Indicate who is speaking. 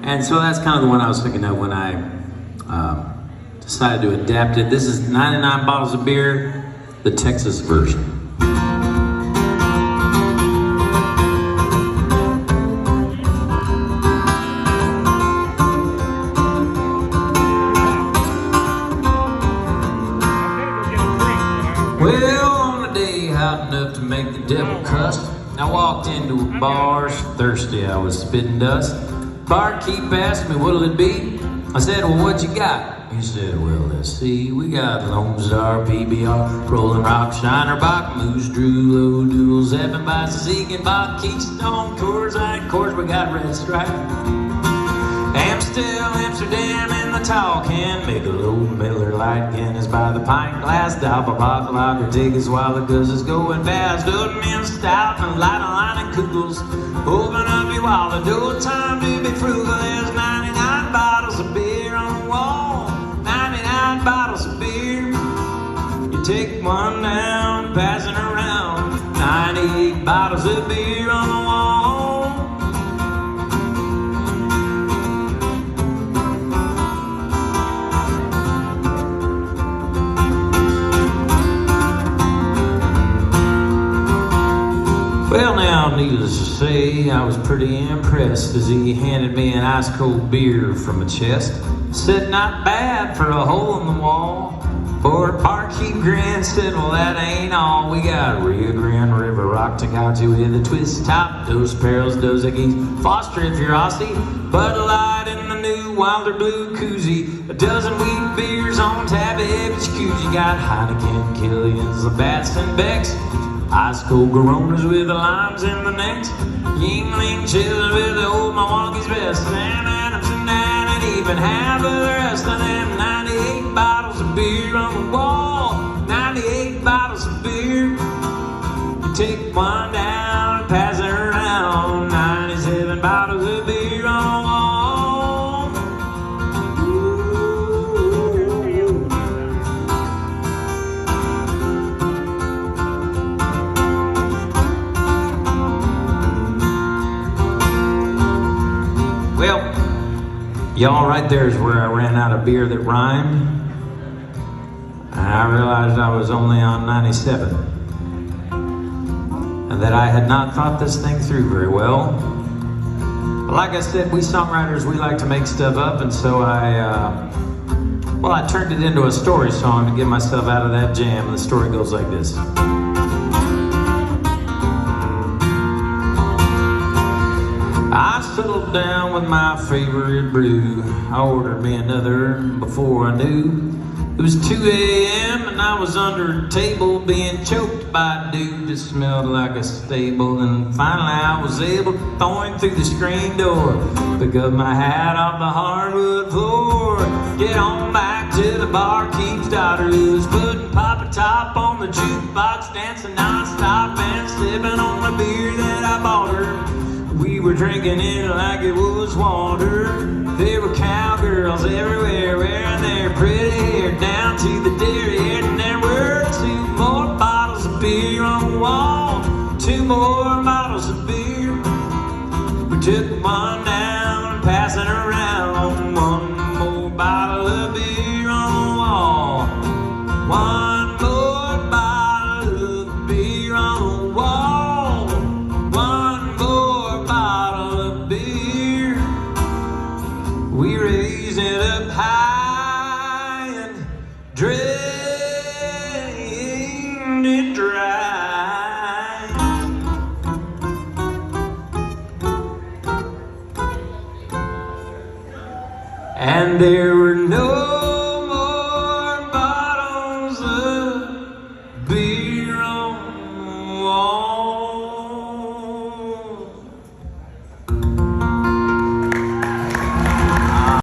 Speaker 1: And so that's kind of the one I was thinking of when I decided to adapt it. This is 99 Bottles of Beer, the Texas version. Well, on a day hot enough to make the devil cuss, I walked into a bar, so thirsty I was spitting dust. Barkeep asked me, what'll it be? I said, well, what you got? He said, well, let's see. We got Lone Star, PBR, Rolling Rock, Shiner Bock, Moose, Drew, Low Doodle, Zeppin, Ziegenbach, Keystone, Coors Light, of course we got Red Stripe. Amstel, Amsterdam in the tall can, Michelob, Miller Lite, Guinness by the pint glass, Doppelbock, Lager, Tickets while the goods is going fast, Udman, Stout, and Light Line and Kugels. Open up your wallet, no time to be frugal. There's 99 bottles of beer on the wall, 99 bottles of beer. You take one down, pass it around, 98 bottles of beer on the wall. Well now, needless to say, I was pretty impressed as he handed me an ice cold beer from a chest. Said, not bad for a hole in the wall. For Barkeep grinned, said, well that ain't all. We got Rio Grande River Rock Tecate with a twist top, Dos Perils, Dos Equis, Foster if you're Aussie, Bud Light in the new Wilder Blue koozie, a dozen wheat beers on tap, every jacuzzi. Got Heineken, Killian's, Labatt's and Beck's, ice cold Coronas with the limes in the necks, Yingling chillers with the old Milwaukee's best, Sam Adams and Dan and even half of the rest of them. 98 bottles of beer on the wall, 98 bottles of beer. You take one down and pass it around, 97 bottles of beer on the wall. Well, y'all, right there is where I ran out of beer that rhymed. I realized I was only on 97. And that I had not thought this thing through very well. But like I said, we songwriters, we like to make stuff up, and so I turned it into a story song to get myself out of that jam. The story goes like this. I settled down with my favorite brew. I ordered me another before I knew. It was 2 a.m. and I was under a table being choked by a dude that smelled like a stable. And finally I was able to throw him through the screen door, pick up my hat off the hardwood floor, get on back to the barkeep's daughter, who was putting Papa Top on the jukebox, dancing non-stop and sipping on the beer that I bought her. We were drinking it like it was water. There were cowgirls everywhere wearing their pretty hair down to the derriere. And there were 2 more bottles of beer on the wall, 2 more bottles of beer. We took one down and passed it around, 1 more bottle of beer on the wall, 1 more bottle of beer on the wall, 1 more bottle of beer. We raised it up high and drained it dry. And there were no